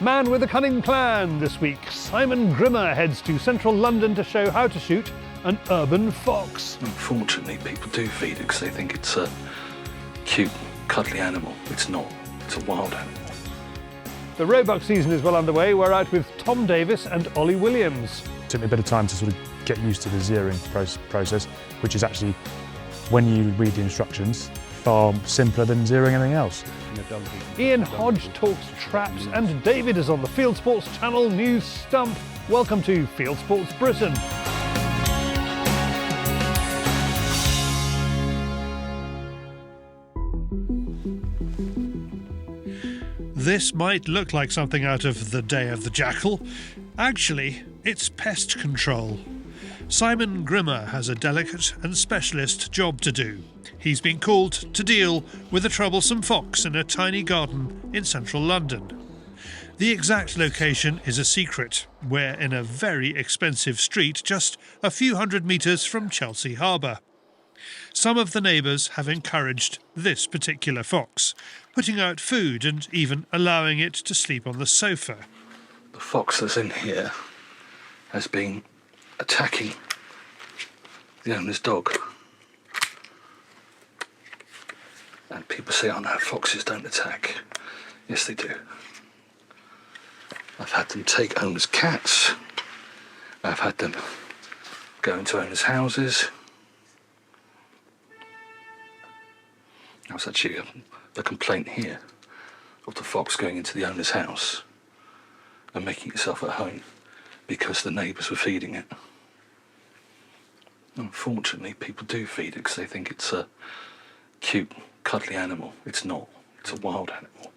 Man with a cunning plan this week. Simon Grimmer heads to central London to show how to shoot an urban fox. Unfortunately, people do feed it because they think it's a cute, cuddly animal. It's not. It's a wild animal. The Roebuck season is well underway. We're out with Tom Davies and Ollie Williams. It took me a bit of time to sort of get used to the zeroing process, which is actually, when you read the instructions, far simpler than zeroing anything else. Ian Hodge talks traps and David is on the Fieldsports Channel news stump. Welcome to Fieldsports Britain. This might look like something out of The Day of the Jackal. Actually, it's pest control. Simon Grimmer has a delicate and specialist job to do. He's been called to deal with a troublesome fox in a tiny garden in central London. The exact location is a secret. We're in a very expensive street just a few hundred metres from Chelsea Harbour. Some of the neighbours have encouraged this particular fox, putting out food and even allowing it to sleep on the sofa. The fox that's in here has been attacking the owner's dog. And people say, oh no, foxes don't attack. Yes, they do. I've had them take owners' cats. I've had them go into owners' houses. There was actually a complaint here of the fox going into the owner's house and making itself at home because the neighbours were feeding it. Unfortunately, people do feed it because they think it's a cute, cuddly animal. It's not. It's a wild animal.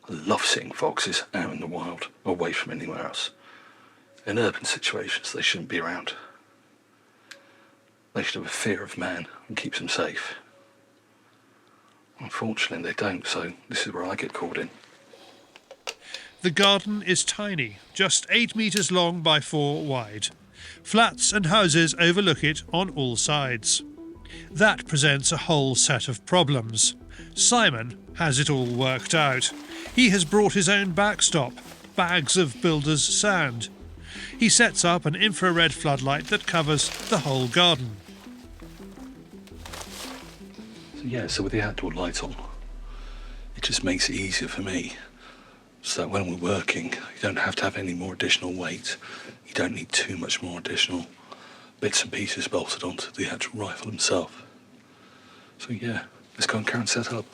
I love seeing foxes out in the wild, away from anywhere else. In urban situations, they shouldn't be around. They should have a fear of man and keeps them safe. Unfortunately, they don't, so this is where I get called in. The garden is tiny, just 8 metres long by 4 wide. Flats and houses overlook it on all sides. That presents a whole set of problems. Simon has it all worked out. He has brought his own backstop, bags of builder's sand. He sets up an infrared floodlight that covers the whole garden. So with the outdoor light on, it just makes it easier for me. So that when we're working, you don't have to have any more additional weight. You don't need too much more additional bits and pieces bolted onto the actual rifle himself. So yeah, let's go and carry and set up.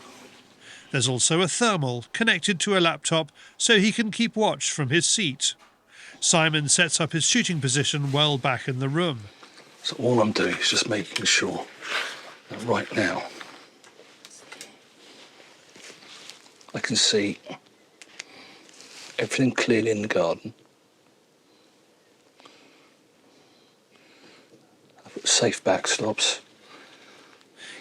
There's also a thermal connected to a laptop so he can keep watch from his seat. Simon sets up his shooting position well back in the room. So all I'm doing is just making sure that right now I can see everything clearly in the garden. I've got safe backstops.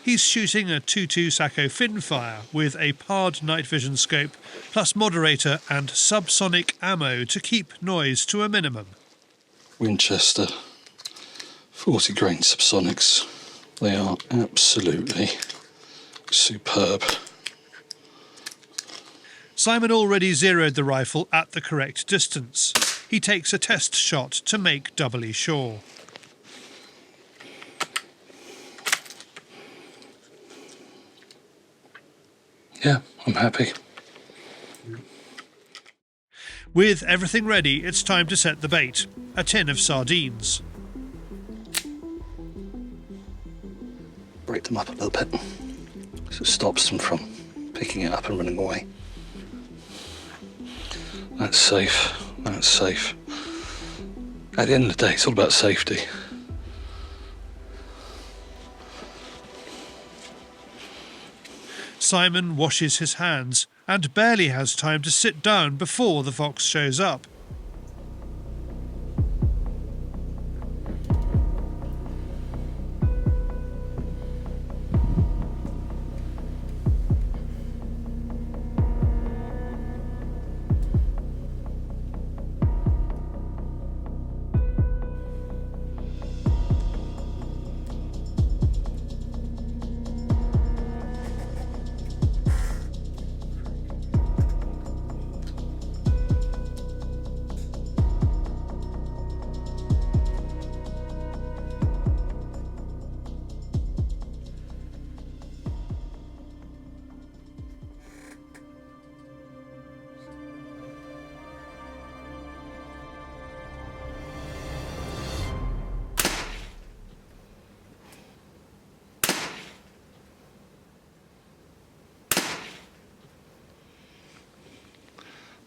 He's shooting a 2.2 Sacco Finfire with a PARD night vision scope, plus moderator and subsonic ammo to keep noise to a minimum. Winchester 40 grain subsonics. They are absolutely superb. Simon already zeroed the rifle at the correct distance. He takes a test shot to make doubly sure. Yeah, I'm happy. With everything ready, it's time to set the bait. A tin of sardines. Break them up a little bit so it stops them from picking it up and running away. That's safe. That's safe. At the end of the day, it's all about safety. Simon washes his hands and barely has time to sit down before the fox shows up.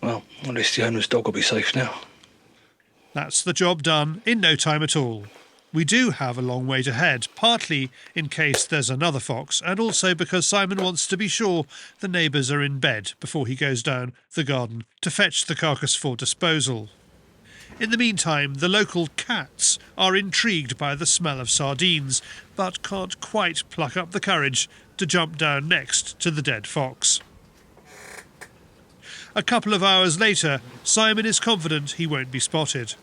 Well, at least the owner's dog will be safe now. That's the job done in no time at all. We do have a long wait ahead, partly in case there's another fox, and also because Simon wants to be sure the neighbours are in bed before he goes down the garden to fetch the carcass for disposal. In the meantime, the local cats are intrigued by the smell of sardines, but can't quite pluck up the courage to jump down next to the dead fox. A couple of hours later, Simon is confident he won't be spotted.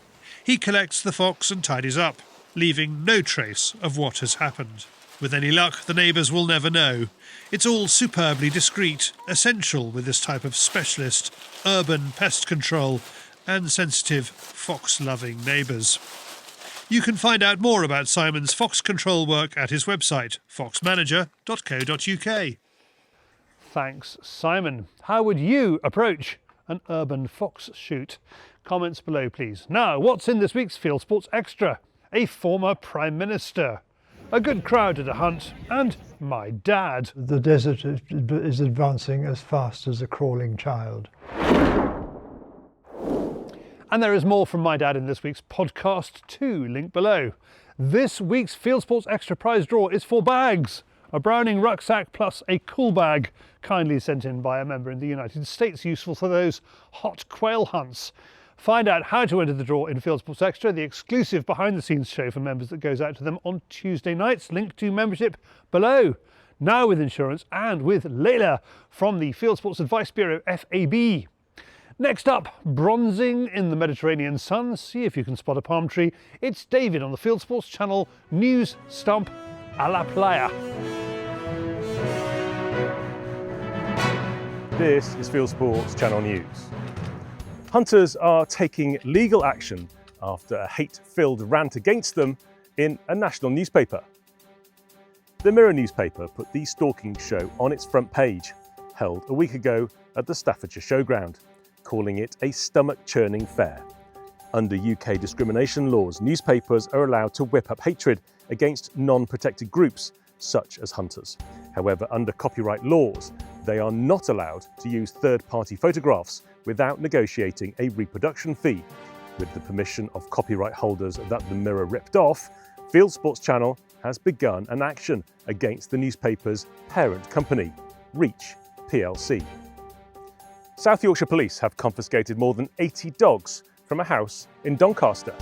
He collects the fox and tidies up, leaving no trace of what has happened. With any luck, the neighbours will never know. It's all superbly discreet, essential with this type of specialist, urban pest control and sensitive fox-loving neighbours. You can find out more about Simon's fox control work at his website, foxmanager.co.uk. Thanks, Simon. How would you approach an urban fox shoot? Comments below, please. Now, what's in this week's Fieldsports Extra? A former Prime Minister, a good crowd at a hunt, and my dad. The desert is advancing as fast as a crawling child. And there is more from my dad in this week's podcast too, link below. This week's Fieldsports Extra prize draw is for bags. A Browning rucksack plus a cool bag, kindly sent in by a member in the United States, useful for those hot quail hunts. Find out how to enter the draw in Fieldsports Extra, the exclusive behind-the-scenes show for members that goes out to them on Tuesday nights. Link to membership below. Now with insurance and with Layla from the Fieldsports Advice Bureau, FAB. Next up, bronzing in the Mediterranean sun. See if you can spot a palm tree. It's David on the Fieldsports Channel News Stump a la Playa. This is Fieldsports Channel News. Hunters are taking legal action after a hate-filled rant against them in a national newspaper. The Mirror newspaper put the stalking show on its front page, held a week ago at the Staffordshire Showground, calling it a stomach-churning fair. Under UK discrimination laws, newspapers are allowed to whip up hatred against non-protected groups, such as hunters. However, under copyright laws, they are not allowed to use third-party photographs without negotiating a reproduction fee. With the permission of copyright holders that the Mirror ripped off, Fieldsports Channel has begun an action against the newspaper's parent company, Reach plc. South Yorkshire Police have confiscated more than 80 dogs from a house in Doncaster.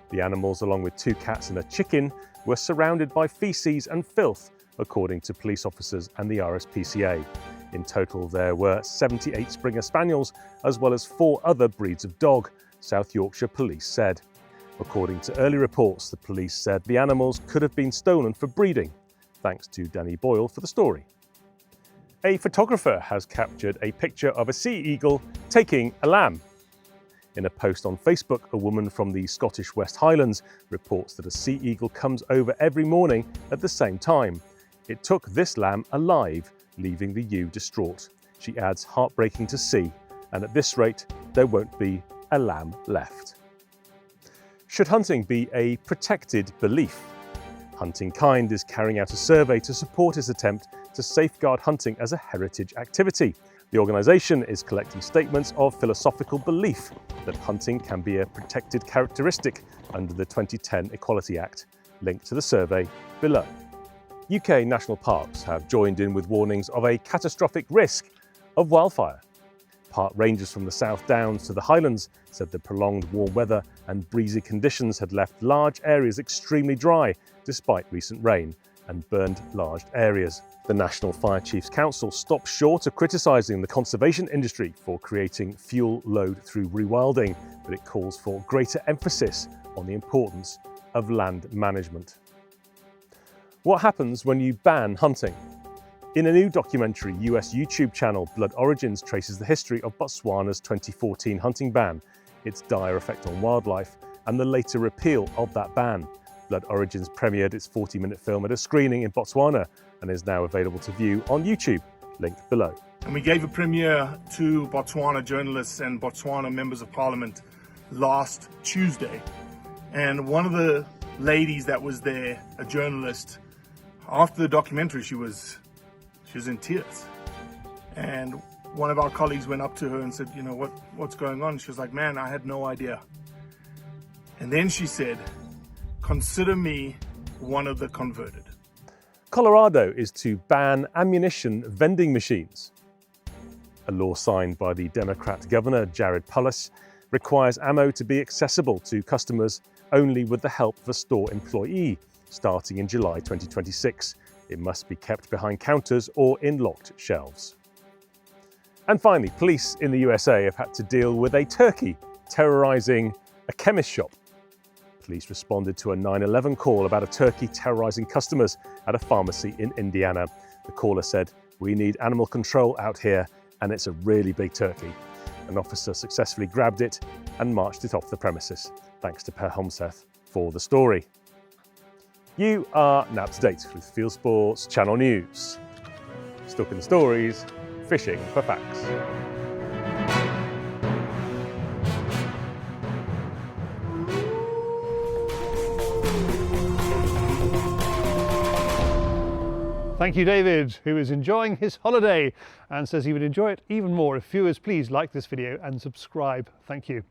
The animals, along with 2 cats and a chicken, were surrounded by faeces and filth, according to police officers and the RSPCA. In total, there were 78 Springer Spaniels, as well as 4 other breeds of dog, South Yorkshire Police said. According to early reports, the police said the animals could have been stolen for breeding. Thanks to Danny Boyle for the story. A photographer has captured a picture of a sea eagle taking a lamb. In a post on Facebook, a woman from the Scottish West Highlands reports that a sea eagle comes over every morning at the same time. It took this lamb alive, leaving the ewe distraught. She adds, heartbreaking to see, and at this rate, there won't be a lamb left. Should hunting be a protected belief? Hunting Kind is carrying out a survey to support its attempt to safeguard hunting as a heritage activity. The organisation is collecting statements of philosophical belief that hunting can be a protected characteristic under the 2010 Equality Act. Link to the survey below. UK national parks have joined in with warnings of a catastrophic risk of wildfire. Park rangers from the South Downs to the Highlands said the prolonged warm weather and breezy conditions had left large areas extremely dry despite recent rain and burned large areas. The National Fire Chiefs Council stopped short of criticising the conservation industry for creating fuel load through rewilding, but it calls for greater emphasis on the importance of land management. What happens when you ban hunting? In a new documentary, US YouTube channel Blood Origins traces the history of Botswana's 2014 hunting ban, its dire effect on wildlife, and the later repeal of that ban. Blood Origins premiered its 40-minute film at a screening in Botswana and is now available to view on YouTube, link below. And we gave a premiere to Botswana journalists and Botswana members of parliament last Tuesday. And one of the ladies that was there, a journalist, after the documentary, she was in tears. And one of our colleagues went up to her and said, you know, what's going on? She was like, man, I had no idea. And then she said, consider me one of the converted. Colorado is to ban ammunition vending machines. A law signed by the Democrat Governor Jared Polis requires ammo to be accessible to customers only with the help of a store employee. Starting in July 2026, it must be kept behind counters or in locked shelves. And finally, police in the USA have had to deal with a turkey terrorising a chemist shop. Police responded to a 911 call about a turkey terrorising customers at a pharmacy in Indiana. The caller said, "We need animal control out here, and it's a really big turkey." An officer successfully grabbed it and marched it off the premises. Thanks to Per Holmseth for the story. You are now up to date with Fieldsports Channel News. Stalking the stories, fishing for facts. Thank you, David, who is enjoying his holiday and says he would enjoy it even more if viewers please like this video and subscribe. Thank you.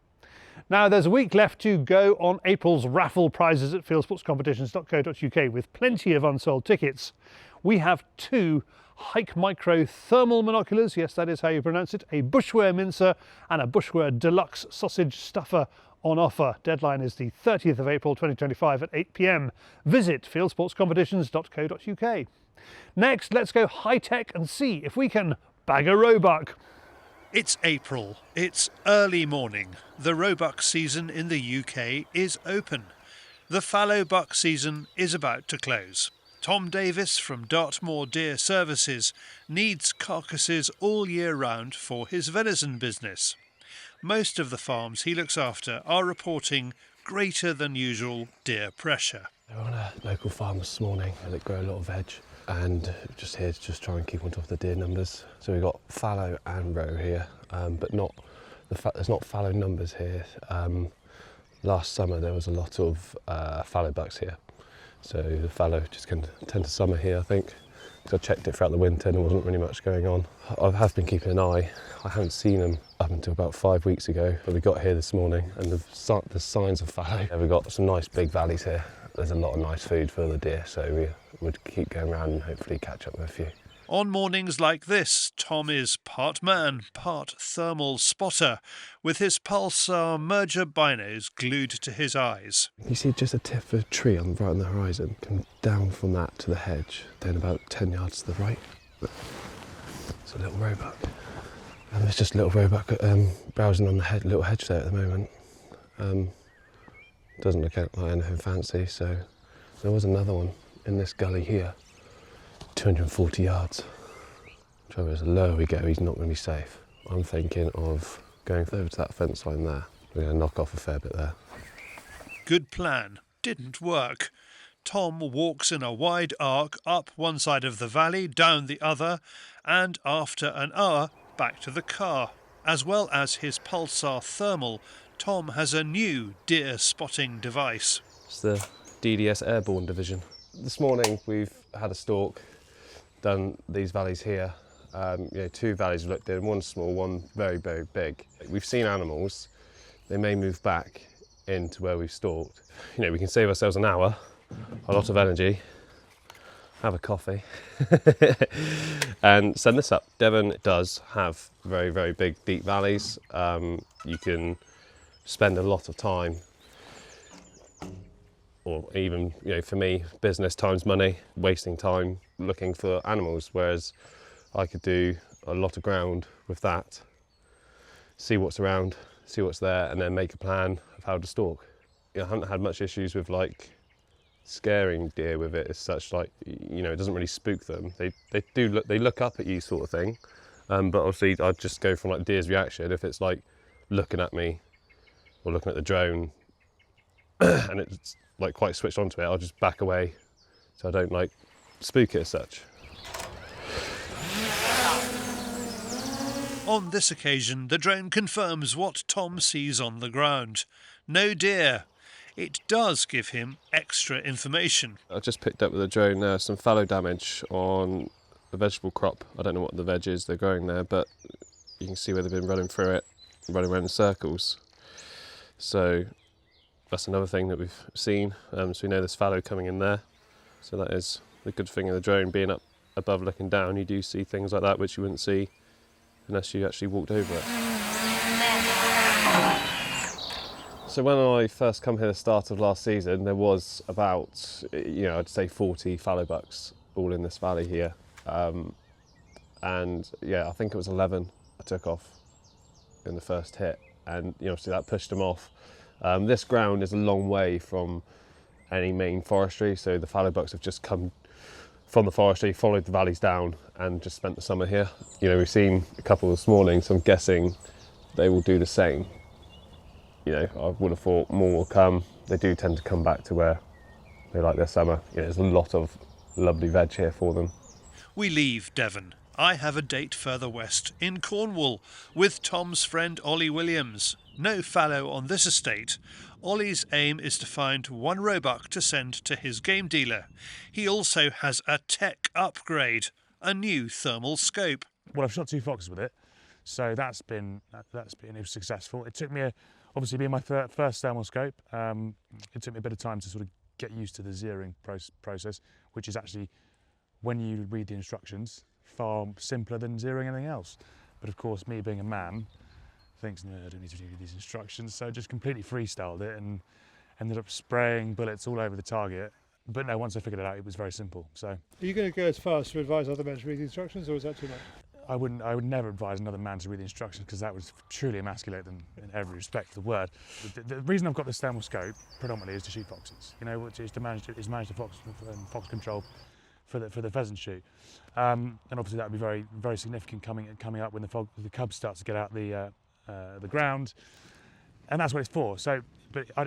Now, there's a week left to go on April's raffle prizes at fieldsportscompetitions.co.uk with plenty of unsold tickets. We have 2 Hike Micro thermal monoculars, yes, that is how you pronounce it, a bushware mincer and a bushware deluxe sausage stuffer on offer. Deadline is the 30th of April 2025 at 8 p.m. Visit fieldsportscompetitions.co.uk. Next, let's go high-tech and see if we can bag a Roebuck. It's April. It's early morning. The Roebuck season in the UK is open. The fallow buck season is about to close. Tom Davies from Dartmoor Deer Services needs carcasses all year round for his venison business. Most of the farms he looks after are reporting greater than usual deer pressure. We're on a local farm this morning that grow a lot of veg, and just here to just try and keep on top of the deer numbers. So we've got fallow and roe here, but not there's not fallow numbers here. Last summer there was a lot of fallow bucks here, so the fallow just can tend to summer here, I think. So I checked it throughout the winter and there wasn't really much going on. I have been keeping an eye. I haven't seen them up until about 5 weeks ago, but we got here this morning and the signs of fallow. We've got some nice big valleys here. There's a lot of nice food for the deer, so we would keep going around and hopefully catch up with a few. On mornings like this, Tom is part man, part thermal spotter, with his pulsar merger binos glued to his eyes. You see just a tip of a tree right on the horizon, come down from that to the hedge, then about 10 yards to the right. It's a little roebuck. And there's just a little roebuck browsing on the little hedge there at the moment. Doesn't look like anything fancy, so there was another one in this gully here, 240 yards. Trouble is, the lower we go, he's not going to be safe. I'm thinking of going over to that fence line there. We're going to knock off a fair bit there. Good plan. Didn't work. Tom walks in a wide arc up one side of the valley, down the other, and after an hour, back to the car. As well as his pulsar thermal, Tom has a new deer spotting device. It's the DDS Airborne Division. This morning we've had a stalk, done these valleys here. 2 valleys we've looked in, one small, one very, very big. We've seen animals. They may move back into where we've stalked. We can save ourselves an hour, a lot of energy, have a coffee, and send this up. Devon does have very, very big, deep valleys. You can spend a lot of time, or even, for me, business times money, wasting time looking for animals, whereas I could do a lot of ground with that, see what's around, see what's there, and then make a plan of how to stalk. I haven't had much issues with scaring deer with it as such, it doesn't really spook them. They look up at you sort of thing, but obviously I'd just go from deer's reaction. If it's looking at me or looking at the drone and it's quite switched onto it, I'll just back away so I don't spook it as such. On this occasion, the drone confirms what Tom sees on the ground. No deer. It does give him extra information. I just picked up with the drone some fallow damage on the vegetable crop. I don't know what the veg is they're growing there, but you can see where they've been running through it, running around in circles. So that's another thing that we've seen. So we know there's fallow coming in there. So that is the good thing of the drone being up above looking down. You do see things like that which you wouldn't see unless you actually walked over it. So when I first come here at the start of last season, there was about, I'd say 40 fallow bucks all in this valley here. And yeah, I think it was 11 I took off in the first hit, and obviously that pushed them off. This ground is a long way from any main forestry, so the fallow bucks have just come from the forestry, followed the valleys down, and just spent the summer here. We've seen a couple this morning, so I'm guessing they will do the same. I would have thought more will come. They do tend to come back to where they like their summer. There's a lot of lovely veg here for them. We leave Devon. I have a date further west, in Cornwall, with Tom's friend Ollie Williams. No fallow on this estate. Ollie's aim is to find one Roebuck to send to his game dealer. He also has a tech upgrade, a new thermal scope. Well, I've shot 2 foxes with it, so that's been it was successful. It took me, obviously being my first thermal scope, it took me a bit of time to sort of get used to the zeroing process, which is actually, when you read the instructions, far simpler than zeroing anything else. But of course, me being a man, thinks, no, I don't need to do these instructions, so just completely freestyled it and ended up spraying bullets all over the target. But no, once I figured it out, it was very simple. So, Are you going to go as far as to advise other men to read the instructions, or is that too much? I would never advise another man to read the instructions, because that would truly emasculate them in every respect of the word. The reason I've got this thermal scope predominantly is to shoot foxes. Which is to manage the fox control for the pheasant shoot, and obviously that would be very, very significant coming up when the cub starts to get out the ground, and that's what it's for. So, but I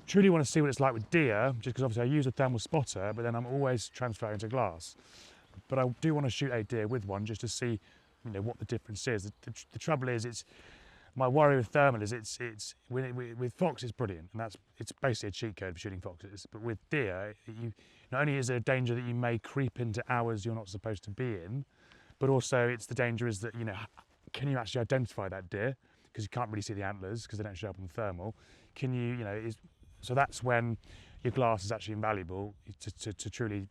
truly want to see what it's like with deer, just because obviously I use a thermal spotter, but then I'm always transferring to glass. But I do want to shoot a deer with one just to see, what the difference is. The trouble is, it's my worry with thermal is with fox it's brilliant, and it's basically a cheat code for shooting foxes. But with deer, not only is there a danger that you may creep into hours you're not supposed to be in, but also it's the danger is that can you actually identify that deer, because you can't really see the antlers because they don't show up on the thermal. Can you so that's when your glass is actually invaluable to truly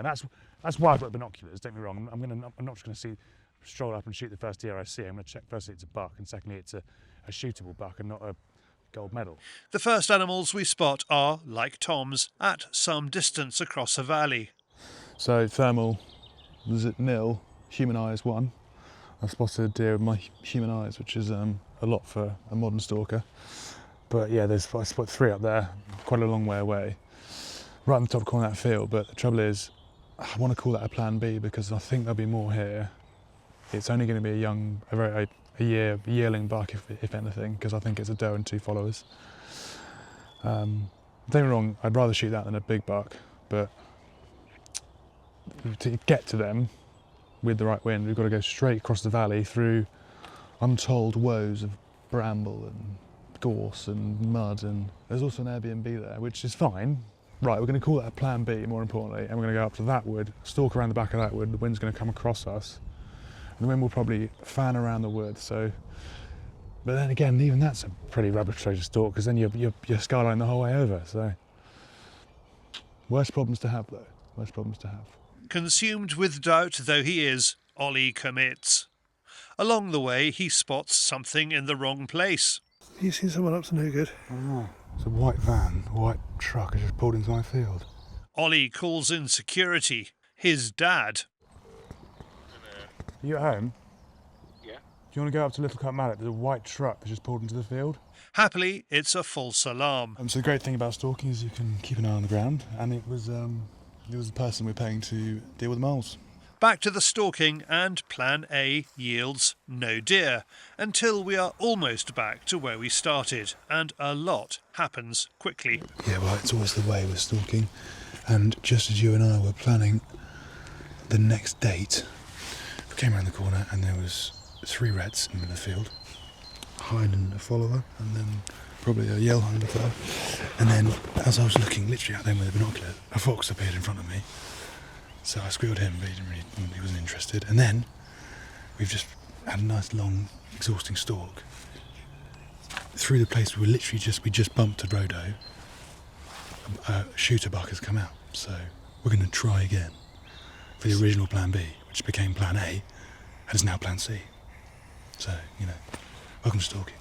that's why I've got binoculars. Don't get me wrong. I'm not just going to stroll up and shoot the first deer I see. I'm going to check firstly it's a buck, and secondly it's a shootable buck and not a gold medal. The first animals we spot are, like Tom's, at some distance across a valley. So thermal was at 0, human eyes 1. I spotted a deer with my human eyes, which is a lot for a modern stalker. But yeah, I spotted 3 up there, quite a long way away, right on the top corner of that field. But the trouble is, I want to call that a plan B, because I think there'll be more here. It's only going to be a yearling buck, if anything, because I think it's a doe and 2 followers. Don't get me wrong, I'd rather shoot that than a big buck, but to get to them with the right wind, we've got to go straight across the valley through untold woes of bramble and gorse and mud, and there's also an Airbnb there, which is fine. Right, we're going to call that a plan B, more importantly, and we're going to go up to that wood, stalk around the back of that wood. The wind's going to come across us, and the wind will probably fan around the wood. So, but then again, even that's a pretty rubbish way to stalk, because then you're skyline the whole way over. So, worst problems to have, though. Worst problems to have. Consumed with doubt though he is, Ollie commits. Along the way, he spots something in the wrong place. You seen someone up to no good? Oh, it's a white van, a white truck has just pulled into my field. Ollie calls in security, his dad. Are you at home? Yeah. Do you want to go up to Little Cut Mallet? There's a white truck that's just pulled into the field. Happily, it's a false alarm. So the great thing about stalking is you can keep an eye on the ground, and it was the person we're paying to deal with moles. Back to the stalking, and plan A yields no deer, until we are almost back to where we started, and a lot happens quickly. Yeah, well, it's always the way with stalking, and just as you and I were planning the next date, we came around the corner and there was 3 reds in the middle of the field, a hind and a follower, and then probably a yell hind as well. And then, as I was looking literally at them with a binocular, a fox appeared in front of me. So I squealed him, but he wasn't interested. And then we've just had a nice long exhausting stalk. Through the place we just bumped a Rodo, a shooter buck has come out. So we're going to try again for the original plan B, which became plan A, and is now plan C. So, welcome to stalking.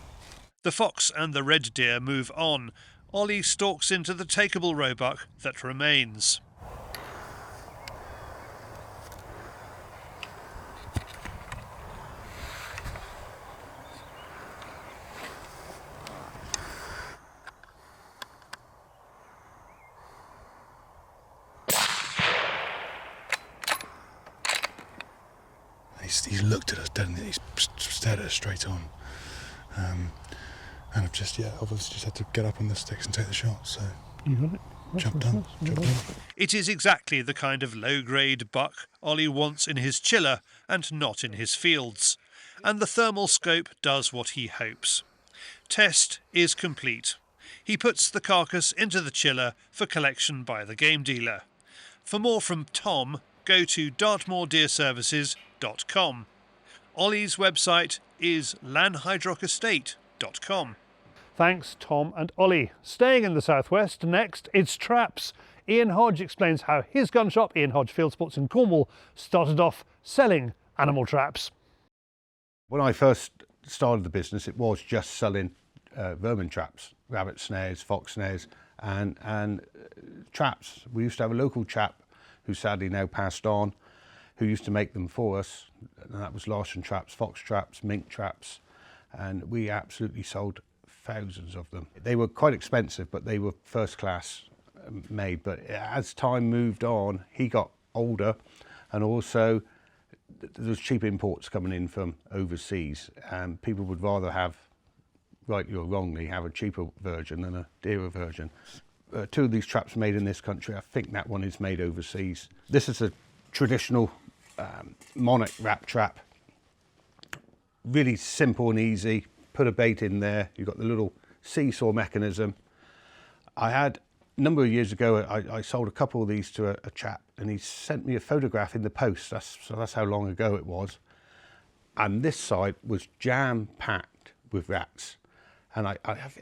The fox and the red deer move on. Ollie stalks into the takeable roebuck that remains. He's looked at us, didn't he? He's stared at us straight on. And I've obviously just had to get up on the sticks and take the shot, so... You got it? Job done. It is exactly the kind of low-grade buck Ollie wants in his chiller and not in his fields. And the thermal scope does what he hopes. Test is complete. He puts the carcass into the chiller for collection by the game dealer. For more from Tom, go to dartmoordeerservices.com. Ollie's website is lanhydrockestate.com. Thanks, Tom and Ollie. Staying in the southwest, next, it's traps. Ian Hodge explains how his gun shop, Ian Hodge Fieldsports in Cornwall, started off selling animal traps. When I first started the business, it was just selling vermin traps, rabbit snares, fox snares, and traps. We used to have a local chap who sadly now passed on, who used to make them for us, and that was Larson traps, fox traps, mink traps, and we absolutely sold thousands of them. They were quite expensive, but they were first class made. But as time moved on, he got older, and also there was cheap imports coming in from overseas, and people would rather have, rightly or wrongly, have a cheaper version than a dearer version. Two of these traps made in this country. I think that one is made overseas. This is a traditional monarch wrap trap. Really simple and easy. Put a bait in there. You've got the little seesaw mechanism. I had, a number of years ago, I sold a couple of these to a chap, and he sent me a photograph in the post. That's how long ago it was. And this side was jam-packed with rats. And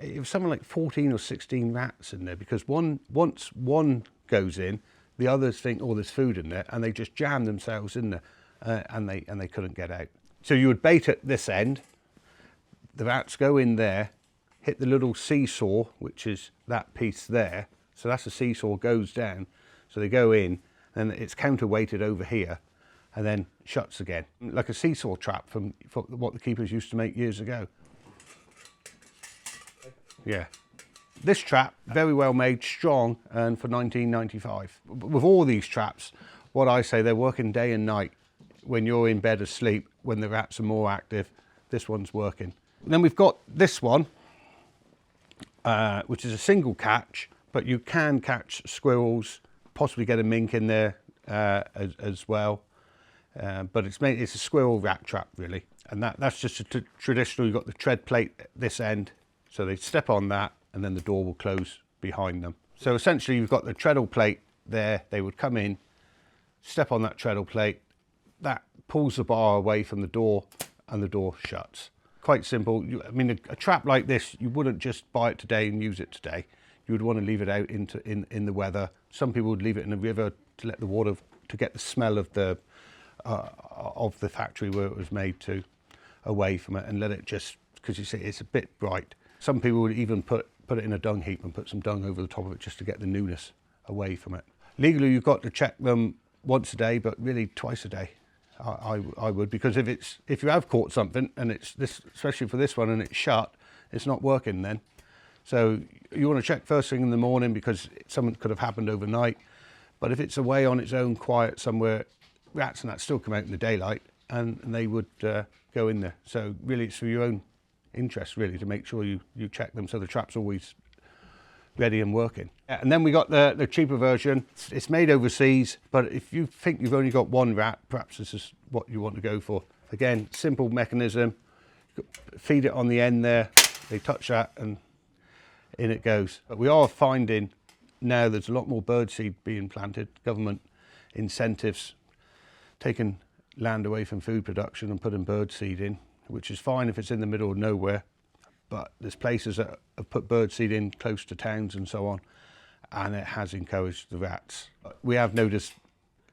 it was something like 14 or 16 rats in there, because once one goes in, the others think, oh, there's food in there, and they just jam themselves in there, and they couldn't get out. So you would bait at this end, the rats go in there, hit the little seesaw, which is that piece there. So that's the seesaw, goes down. So they go in, and it's counterweighted over here, and then shuts again. Like a seesaw trap from what the keepers used to make years ago. Yeah. This trap, very well made, strong, and for 1995. With all these traps, what I say, they're working day and night. When you're in bed asleep, when the rats are more active, this one's working. And then we've got this one, which is a single catch, but you can catch squirrels, possibly get a mink in there as well. But it's a squirrel rat trap, really. And that's just a traditional, you've got the tread plate at this end, so they step on that, and then the door will close behind them. So essentially, you've got the treadle plate there. They would come in, step on that treadle plate, that pulls the bar away from the door, and the door shuts. Quite simple. I mean, a trap like this, you wouldn't just buy it today and use it today. You would want to leave it out in the weather. Some people would leave it in the river to let the water, to get the smell of the factory where it was made to away from it, and let it just, because you see it's a bit bright. Some people would even put it in a dung heap and put some dung over the top of it just to get the newness away from it. Legally, you've got to check them once a day, but really twice a day. I would, because if you have caught something and it's this, especially for this one, and it's shut, it's not working then. So you want to check first thing in the morning, because something could have happened overnight. But if it's away on its own, quiet somewhere, rats and that still come out in the daylight, and they would go in there. So really, it's for your own interest, really, to make sure you check them so the trap's always ready and working. And then we got the cheaper version. It's made overseas, but if you think you've only got one rat, perhaps this is what you want to go for. Again, simple mechanism. Feed it on the end there. They touch that and in it goes. But we are finding now there's a lot more birdseed being planted. Government incentives taking land away from food production and putting bird seed in, which is fine if it's in the middle of nowhere, but there's places that have put bird seed in close to towns and so on, and it has encouraged the rats. We have noticed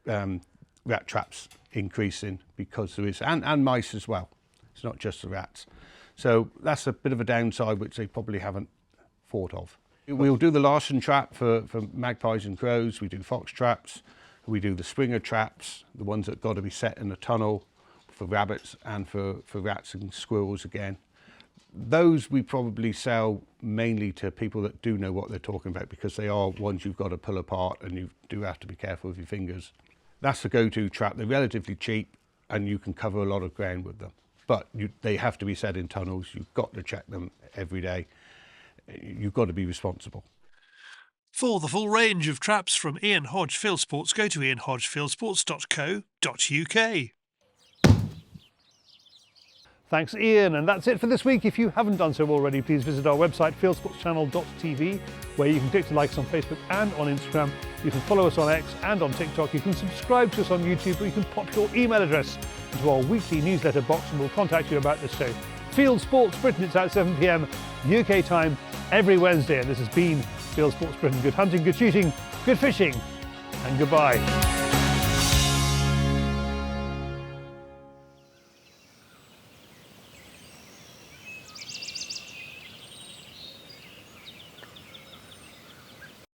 rat traps increasing because there is, and mice as well. It's not just the rats. So that's a bit of a downside which they probably haven't thought of. We'll do the larsen trap for magpies and crows, we do fox traps, we do the springer traps, the ones that got to be set in a tunnel for rabbits and for rats and squirrels again. Those we probably sell mainly to people that do know what they're talking about, because they are ones you've got to pull apart and you do have to be careful with your fingers. That's the go-to trap. They're relatively cheap and you can cover a lot of ground with them. But they have to be set in tunnels. You've got to check them every day. You've got to be responsible. For the full range of traps from Ian Hodge Fieldsports, go to ianhodgefieldsports.co.uk. Thanks, Ian. And that's it for this week. If you haven't done so already, please visit our website, fieldsportschannel.tv, where you can click to like us on Facebook and on Instagram. You can follow us on X and on TikTok. You can subscribe to us on YouTube, or you can pop your email address into our weekly newsletter box and we'll contact you about this show. Fieldsports Britain, it's out 7 p.m. UK time every Wednesday. And this has been Fieldsports Britain. Good hunting, good shooting, good fishing, and goodbye.